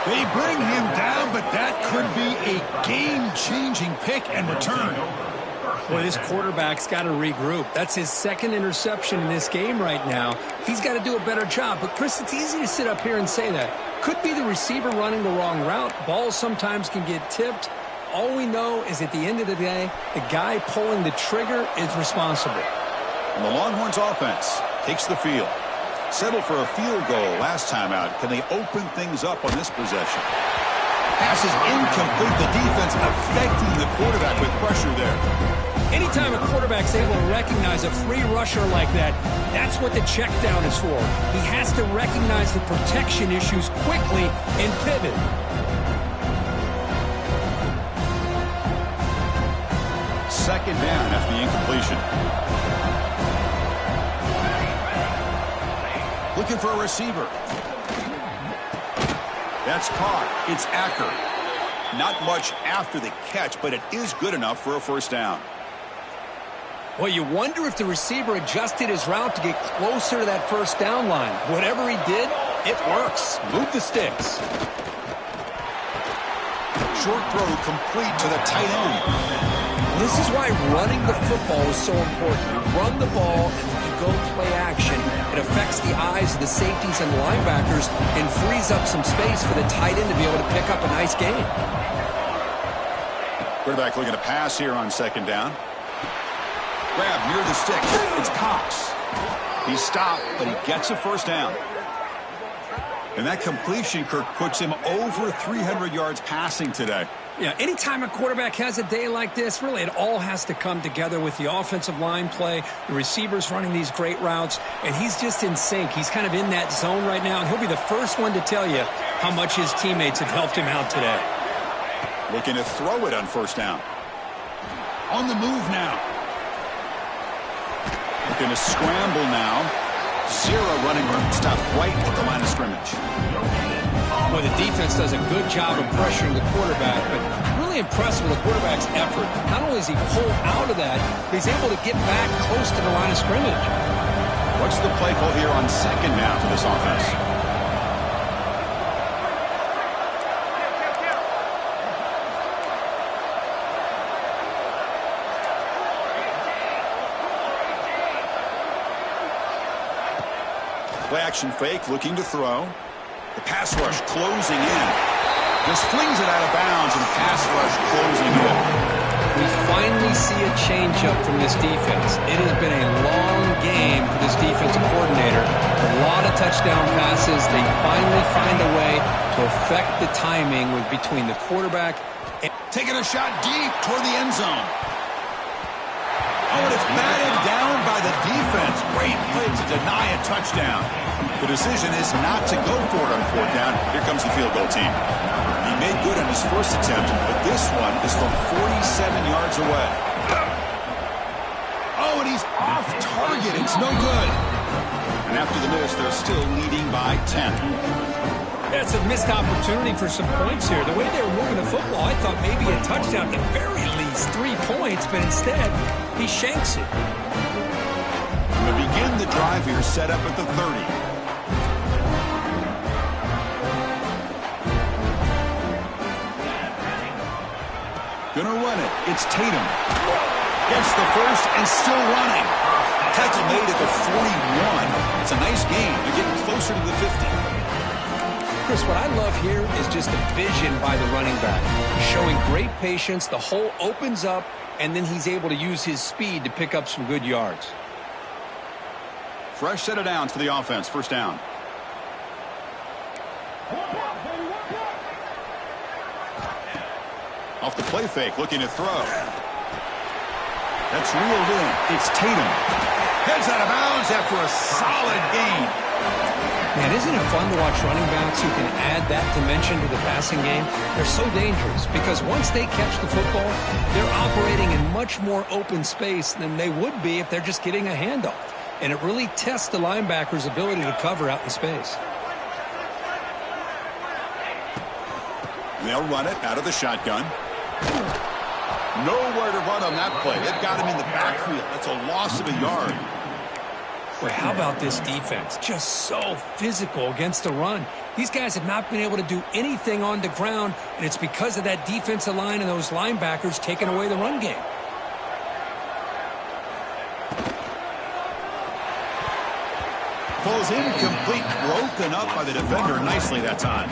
They bring him down, but that could be a game-changing pick and return. Boy, this quarterback's got to regroup. That's his 2nd interception in this game right now. He's got to do a better job. But, Chris, it's easy to sit up here and say that. Could be the receiver running the wrong route. Balls sometimes can get tipped. All we know is at the end of the day, the guy pulling the trigger is responsible. And the Longhorns offense takes the field. Settled for a field goal last time out. Can they open things up on this possession? Pass is incomplete. The defense affecting the quarterback with pressure there. Anytime a quarterback's able to recognize a free rusher like that, that's what the check down is for. He has to recognize the protection issues quickly and pivot. Second down after the incompletion. Looking for a receiver. That's caught. It's Acker. Not much after the catch, but it is good enough for a 1st down. Well, you wonder if the receiver adjusted his route to get closer to that 1st down line. Whatever he did, it works. Move the sticks. Short throw complete to the tight end. This is why running the football is so important. You run the ball and then you go play action. It affects the eyes of the safeties and linebackers and frees up some space for the tight end to be able to pick up a nice gain. Quarterback looking to pass here on 2nd down. Grab near the sticks. It's Cox. He's stopped, but he gets a 1st down. And that completion, Kirk, puts him over 300 yards passing today. Yeah, anytime a quarterback has a day like this, really it all has to come together with the offensive line play, the receivers running these great routes, and he's just in sync. He's kind of in that zone right now, and he'll be the first one to tell you how much his teammates have helped him out today. Looking to throw it on 1st down. On the move now. Looking to scramble now. Zero running room. Stop right at the line of scrimmage. Well, the defense does a good job of pressuring the quarterback, but really really impressed with the quarterback's effort. Not only is he pulled out of that, but he's able to get back close to the line of scrimmage. What's the play call here on second down for this offense? Play action fake, looking to throw. The pass rush closing in. Just flings it out of bounds, and pass rush closing in. We finally see a change-up from this defense. It has been a long game for this defensive coordinator. A lot of touchdown passes. They finally find a way to affect the timing between the quarterback and... Taking a shot deep toward the end zone. Oh, and it's batted down by the defense. Great play to deny a touchdown. The decision is not to go for it on fourth down. Here comes the field goal team. He made good on his first attempt, but this one is from 47 yards away. Oh, and he's off target. It's no good. And after the miss, they're still leading by 10. That's a missed opportunity for some points here. The way they were moving the football, I thought maybe a touchdown, at the very least 3 points, but instead, he shanks it. To begin the drive here, set up at the 30. Gonna run it. It's Tatum. Gets the first and still running. Tackle made at the 41. It's a nice game. They're getting closer to the 50. Chris, what I love here is just the vision by the running back. Showing great patience. The hole opens up, and then he's able to use his speed to pick up some good yards. Fresh set of downs for the offense. First down. Off the play fake, looking to throw. That's reeled in. It's Tatum. Heads out of bounds after a solid gain. Man, isn't it fun to watch running backs who can add that dimension to the passing game? They're so dangerous because once they catch the football, they're operating in much more open space than they would be if they're just getting a handoff. And it really tests the linebacker's ability to cover out in space. They'll run it out of the shotgun. Nowhere to run on that play. They've got him in the backfield. That's a loss of a yard. Boy, how about this defense? Just so physical against the run. These guys have not been able to do anything on the ground, and it's because of that defensive line and those linebackers taking away the run game. Falls incomplete, broken up by the defender nicely that time.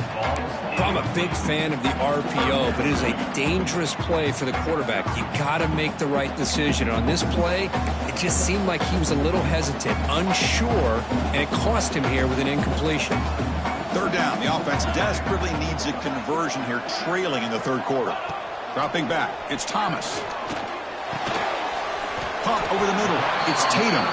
I'm a big fan of the RPO, but it is a dangerous play for the quarterback. You got to make the right decision. On this play, it just seemed like he was a little hesitant, unsure, and it cost him here with an incompletion. Third down. The offense desperately needs a conversion here, trailing in the third quarter. Dropping back. It's Thomas. Pump over the middle. It's Tatum.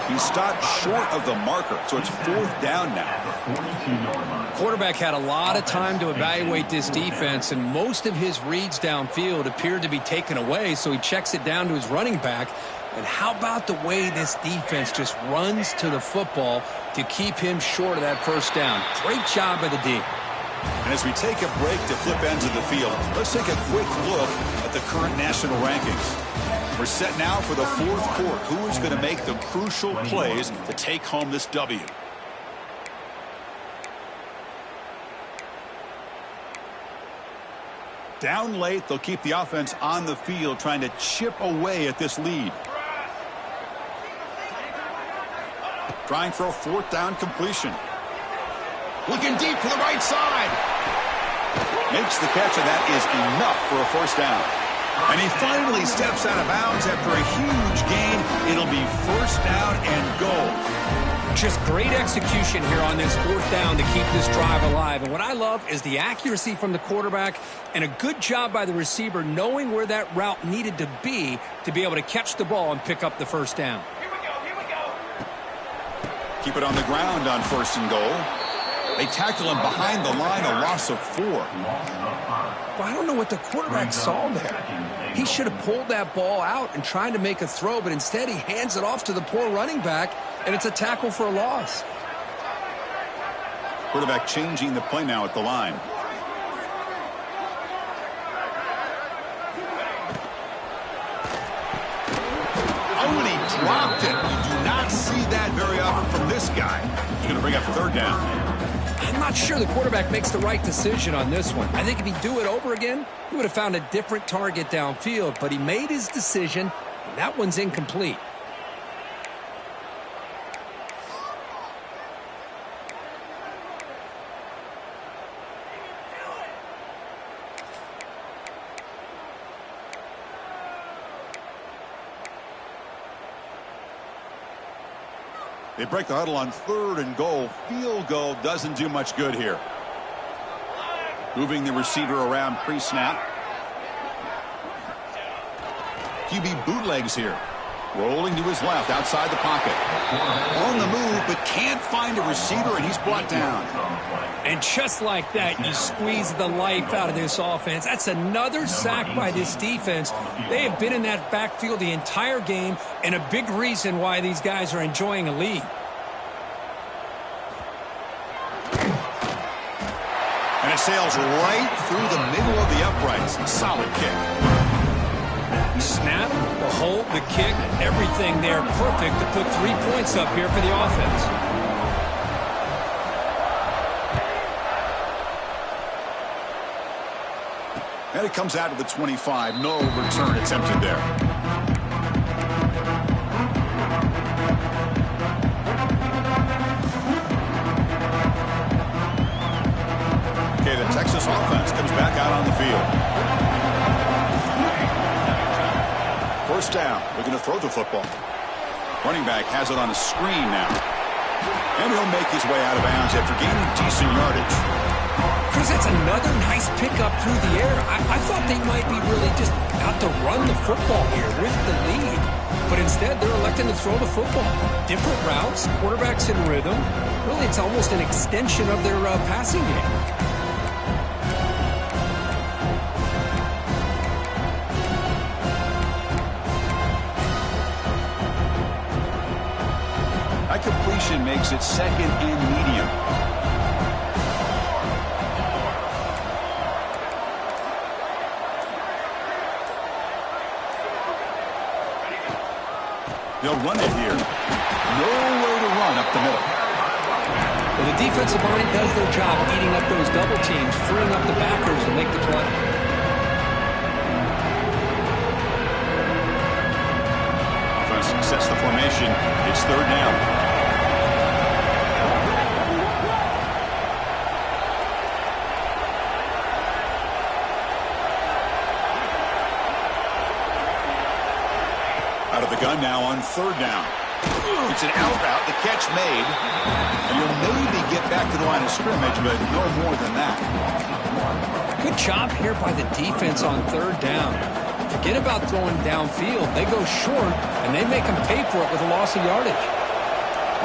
He stopped short of the marker, so it's fourth down now. Quarterback had a lot of time to evaluate this defense, and most of his reads downfield appeared to be taken away, so he checks it down to his running back. And how about the way this defense just runs to the football to keep him short of that first down? Great job by the D. And as we take a break to flip ends of the field, let's take a quick look at the current national rankings. We're set now for the fourth quarter. Who is going to make the crucial plays to take home this W? Down late, they'll keep the offense on the field, trying to chip away at this lead. Trying for a fourth down completion. Looking deep to the right side. Makes the catch, and that is enough for a first down. And he finally steps out of bounds after a huge gain. It'll be first down and goal. Just great execution here on this fourth down to keep this drive alive. And what I love is the accuracy from the quarterback and a good job by the receiver knowing where that route needed to be able to catch the ball and pick up the first down. Here we go. Keep it on the ground on first and goal. They tackle him behind the line, a loss of 4. Well, I don't know what the quarterback saw there. He should have pulled that ball out and tried to make a throw, but instead he hands it off to the poor running back, and it's a tackle for a loss. Quarterback changing the play now at the line. this guy. He's going to bring up third down. I'm not sure the quarterback makes the right decision on this one. I think if he'd do it over again, he would have found a different target downfield, but he made his decision, and that one's incomplete. They break the huddle on 3rd and goal. Field goal doesn't do much good here. Moving the receiver around pre-snap. QB bootlegs here. Rolling to his left outside the pocket. On the move, but can't find a receiver, and he's brought down. And just like that, you squeeze the life out of this offense. That's another sack by this defense. They have been in that backfield the entire game, and a big reason why these guys are enjoying a lead. And it sails right through the middle of the uprights. Solid kick. Snap, the hold, the kick, everything there perfect to put 3 points up here for the offense. And it comes out to the 25. No return attempted there. Okay, the Texas offense comes back out on the field. First down, looking to throw the football. Running back has it on a screen now. And he'll make his way out of bounds after gaining decent yardage. Chris, that's another nice pickup through the air. I thought they might be really just out to run the football here with the lead. But instead, they're electing to throw the football. Different routes, quarterbacks in rhythm. Really, it's almost an extension of their passing game. That completion makes it 2nd and medium. They'll run it here. Nowhere to run up the middle. Well, the defensive line does their job eating up those double teams, freeing up the backers to make the play. Offense sets the formation. It's 3rd down. Out of the gun now on 3rd down. It's an out route, the catch made. And you'll maybe get back to the line of scrimmage, but no more than that. Good job here by the defense on 3rd down. Forget about throwing downfield. They go short, and they make them pay for it with a loss of yardage.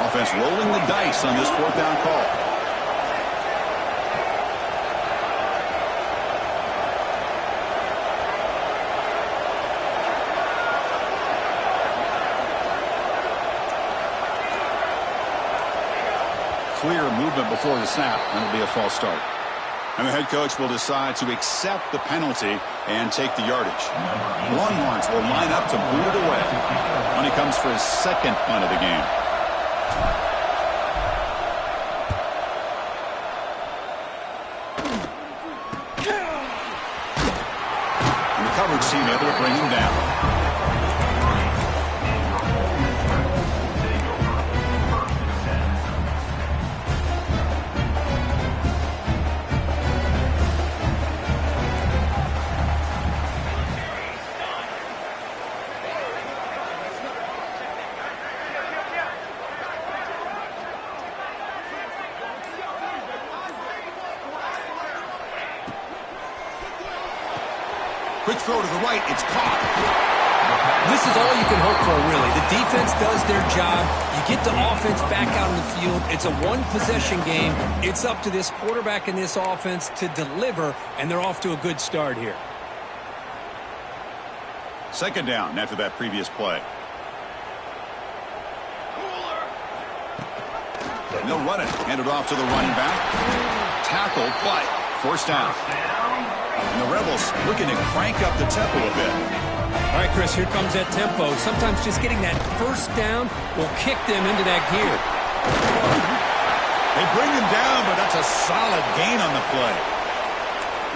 Offense rolling the dice on this 4th down call. Clear movement before the snap, and it'll be a false start. And the head coach will decide to accept the penalty and take the yardage. Longhorns will line up to boot it away when he comes for his 2nd punt of the game. And the coverage team able to bring him down. Quick throw to the right. It's caught. This is all you can hope for, really. The defense does their job. You get the offense back out on the field. It's a one-possession game. It's up to this quarterback and this offense to deliver, and they're off to a good start here. 2nd down after that previous play. And they'll run it. Hand it off to the running back. Tackled, but forced down. And the Rebels looking to crank up the tempo a bit. All right, Chris, here comes that tempo. Sometimes just getting that first down will kick them into that gear. They bring him down, but that's a solid gain on the play.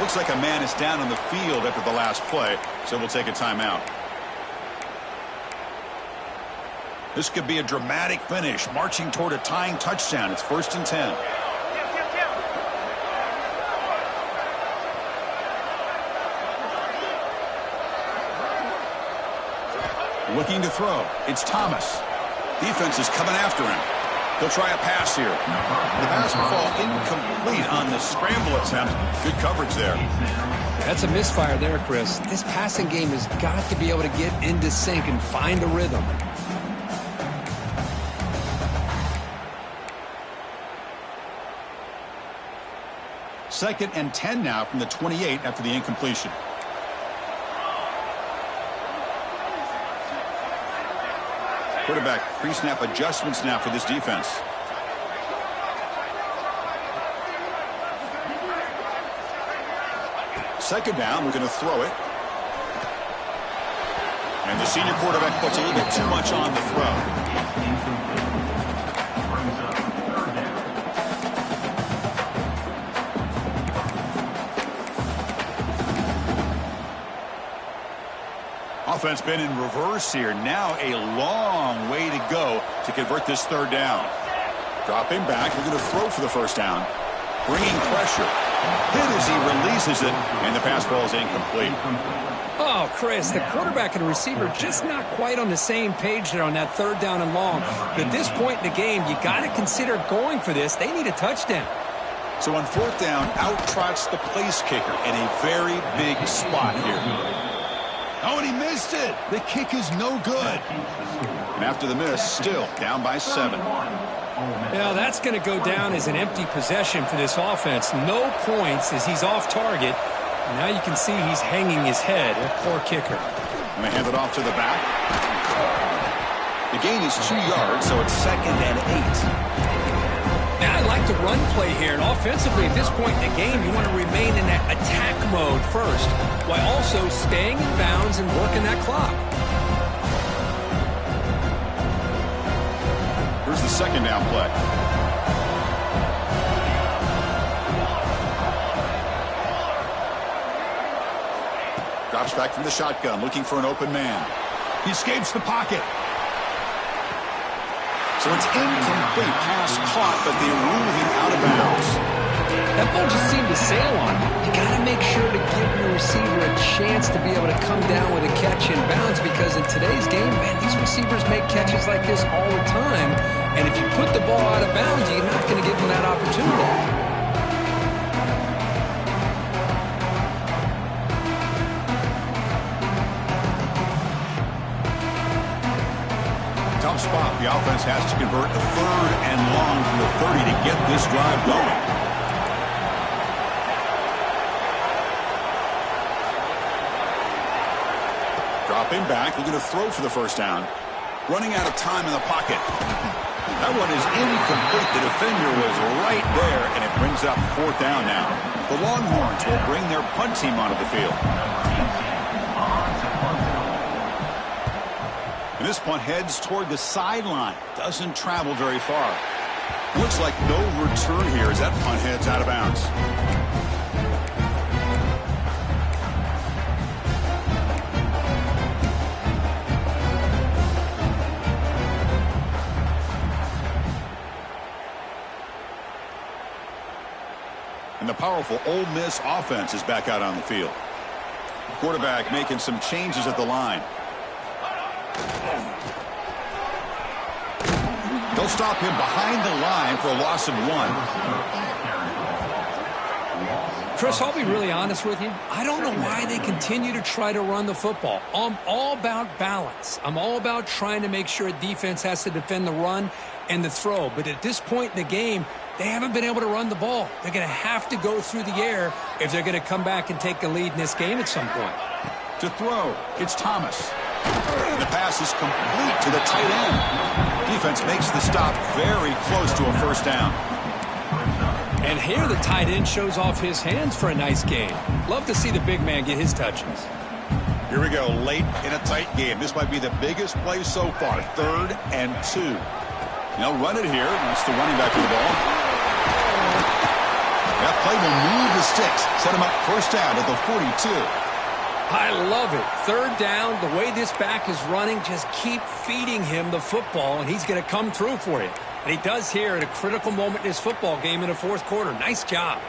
Looks like a man is down on the field after the last play, so we'll take a timeout. This could be a dramatic finish, marching toward a tying touchdown. It's 1st and 10. Looking to throw. It's Thomas. Defense is coming after him. He'll try a pass here. The pass will fall incomplete on the scramble attempt. Good coverage there. That's a misfire there, Chris. This passing game has got to be able to get into sync and find a rhythm. Second and 10 now from the 28 after the incompletion. Quarterback pre-snap adjustments now for this defense. Second down, we're going to throw it. And the senior quarterback puts a little bit too much on the throw. Offense been in reverse here. Now a long way to go to convert this third down. Dropping back. We're going to throw for the first down. Bringing pressure. Hit as he releases it, and the pass ball is incomplete. Oh, Chris, the quarterback and receiver just not quite on the same page there on that third down and long. At this point in the game, you got to consider going for this. They need a touchdown. So on fourth down, out trots the place kicker in a very big spot here. Oh, and he missed it. The kick is no good. And after the miss, still down by 7. Now that's going to go down as an empty possession for this offense. No points as he's off target. And now you can see he's hanging his head. A poor kicker. And they hand it off to the back. The gain is 2 yards, so it's 2nd and 8. Now I like the run play here, and offensively at this point in the game, you want to remain in that attack mode first, while also staying in bounds and working that clock. Here's the second down play. Drops back from the shotgun, looking for an open man. He escapes the pocket. So it's incomplete, pass caught, but they rule him out of bounds. That ball just seemed to sail on him. You got to make sure to give your receiver a chance to be able to come down with a catch in bounds, because in today's game, man, these receivers make catches like this all the time. And if you put the ball out of bounds, you're not going to give them that opportunity. Spot. The offense has to convert a third and long from the 30 to get this drive going. Dropping back, looking to throw for the first down. Running out of time in the pocket. That one is incomplete. The defender was right there, and it brings up 4th down now. The Longhorns will bring their punt team onto the field. And this punt heads toward the sideline. Doesn't travel very far. Looks like no return here as that punt heads out of bounds. And the powerful Ole Miss offense is back out on the field. The quarterback making some changes at the line. They'll stop him behind the line for a loss of 1. Chris, I'll be really honest with you. I don't know why they continue to try to run the football. I'm all about balance. I'm all about trying to make sure a defense has to defend the run and the throw. But at this point in the game, they haven't been able to run the ball. They're going to have to go through the air if they're going to come back and take a lead in this game at some point. To throw, it's Thomas. The pass is complete to the tight end. Defense makes the stop very close to a first down. And here the tight end shows off his hands for a nice gain. Love to see the big man get his touches. Here we go, late in a tight game. This might be the biggest play so far, 3rd and 2. They'll run it here. That's the running back of the ball. That play will move the sticks. Set him up first down at the 42. I love it. Third down, the way this back is running, just keep feeding him the football, and he's going to come through for you. And he does here at a critical moment in his football game in the fourth quarter. Nice job.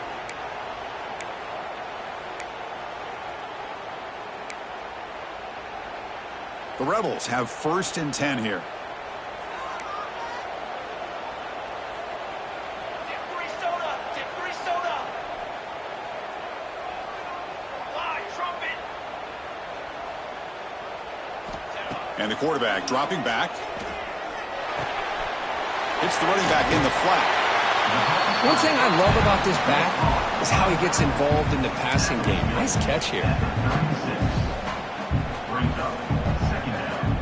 The Rebels have 1st and 10 here. And the quarterback dropping back. Hits the running back in the flat. One thing I love about this back is how he gets involved in the passing game. Nice catch here. Brings up second down.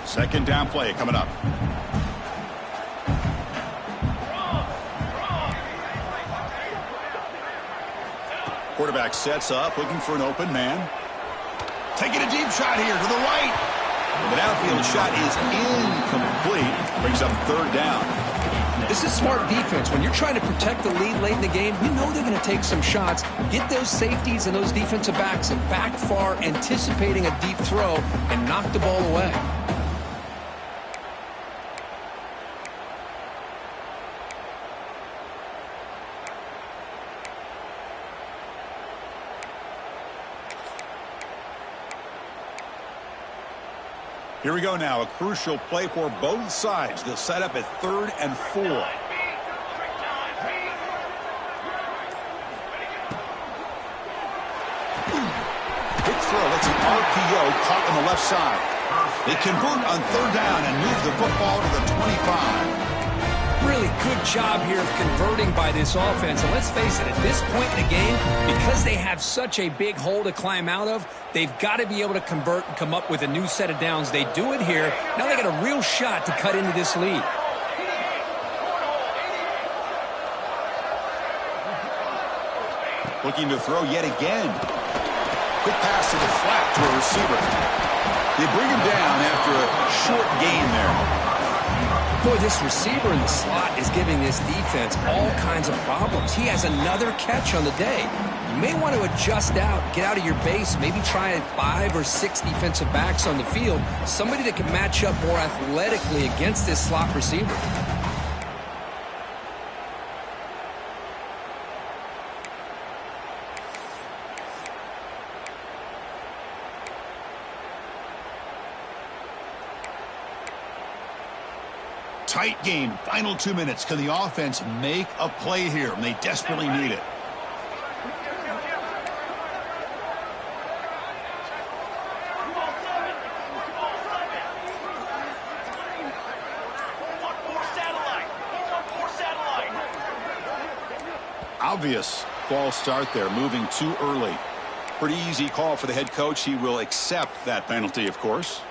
Second down play coming up. Quarterback sets up, looking for an open man. Taking a deep shot here to the right. The downfield shot is incomplete. Brings up 3rd down. This is smart defense. When you're trying to protect the lead late in the game, you know they're going to take some shots. Get those safeties and those defensive backs and back far, anticipating a deep throw, and knock the ball away. Here we go now. A crucial play for both sides. They'll set up at 3rd and 4. Quick throw. It's an RPO caught on the left side. They convert on 3rd down and move the football to the 25. Really good job here of converting by this offense. And let's face it, at this point in the game, because they have such a big hole to climb out of, they've got to be able to convert and come up with a new set of downs. They do it here. Now they got a real shot to cut into this lead. Looking to throw yet again. Quick pass to the flat to a receiver. They bring him down after a short gain there. Boy, this receiver in the slot is giving this defense all kinds of problems. He has another catch on the day. You may want to adjust out, get out of your base, maybe try 5 or 6 defensive backs on the field, somebody that can match up more athletically against this slot receiver. Tight game. Final 2 minutes. Can the offense make a play here? And they desperately need it. Obvious false start there, moving too early. Pretty easy call for the head coach. He will accept that penalty, of course.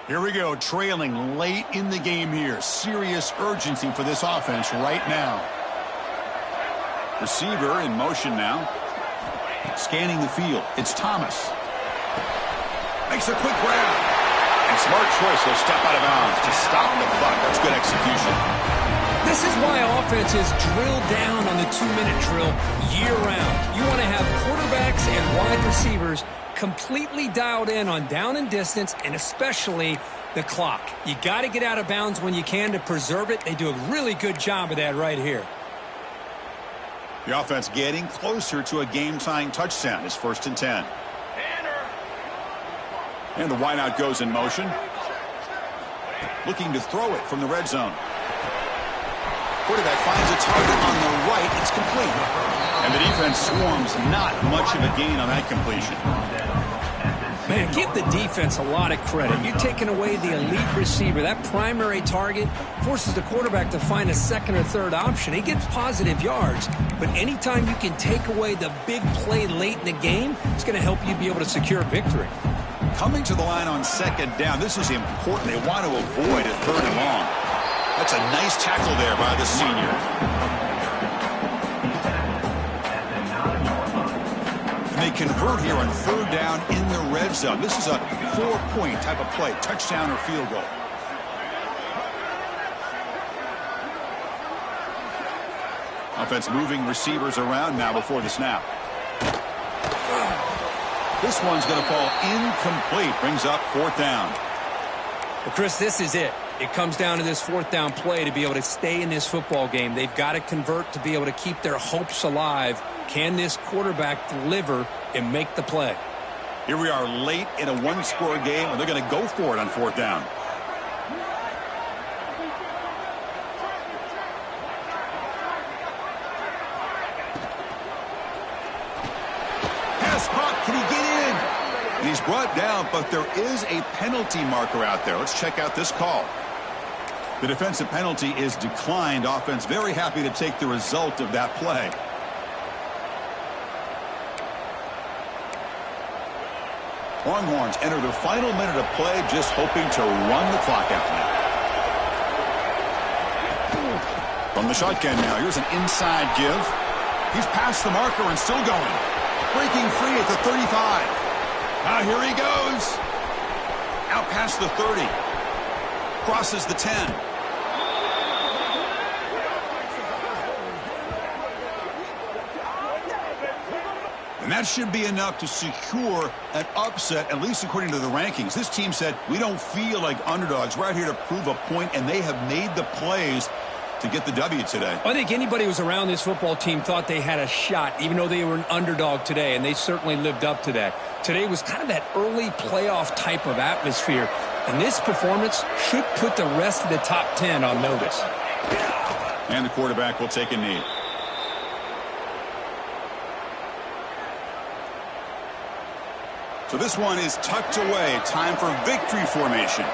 Here we go, trailing late in the game here. Serious urgency for this offense right now. Receiver in motion now. Scanning the field. It's Thomas. Makes a quick grab. And smart choice. He'll step out of bounds to stop the clock. That's good execution. This is why offenses drill down on the 2-minute drill year-round. You want to have quarterbacks and wide receivers completely dialed in on down and distance, and especially the clock. You got to get out of bounds when you can to preserve it. They do a really good job of that right here. The offense getting closer to a game-tying touchdown. It's 1st and 10. And the wideout goes in motion. Looking to throw it from the red zone. Quarterback finds a target on the right. It's complete. And the defense swarms not much of a gain on that completion. Man, give the defense a lot of credit. You're taking away the elite receiver. That primary target forces the quarterback to find a second or third option. He gets positive yards, but anytime you can take away the big play late in the game, it's going to help you be able to secure victory. Coming to the line on second down, this is important. They want to avoid a third and long. That's a nice tackle there by the senior. They convert here on third down in the red zone. This is a 4-point type of play, touchdown or field goal. Offense moving receivers around now before the snap. This one's going to fall incomplete. Brings up fourth down. Well, Chris, this is it. It comes down to this fourth down play to be able to stay in this football game. They've got to convert to be able to keep their hopes alive. Can this quarterback deliver and make the play? Here we are late in a one-score game, and they're going to go for it on fourth down. Pass caught. Can he get in? And he's brought down, but there is a penalty marker out there. Let's check out this call. The defensive penalty is declined. Offense very happy to take the result of that play. Longhorns enter their final minute of play, just hoping to run the clock out now. From the shotgun now, here's an inside give. He's past the marker and still going. Breaking free at the 35. Now here he goes. Out past the 30. Crosses the 10. And that should be enough to secure an upset, at least according to the rankings. This team said, we don't feel like underdogs. We're out here to prove a point, and they have made the plays to get the W today. I think anybody who was around this football team thought they had a shot, even though they were an underdog today, and they certainly lived up to that. Today was kind of that early playoff type of atmosphere, and this performance should put the rest of the top 10 on notice. And the quarterback will take a knee. So this one is tucked away. Time for victory formation.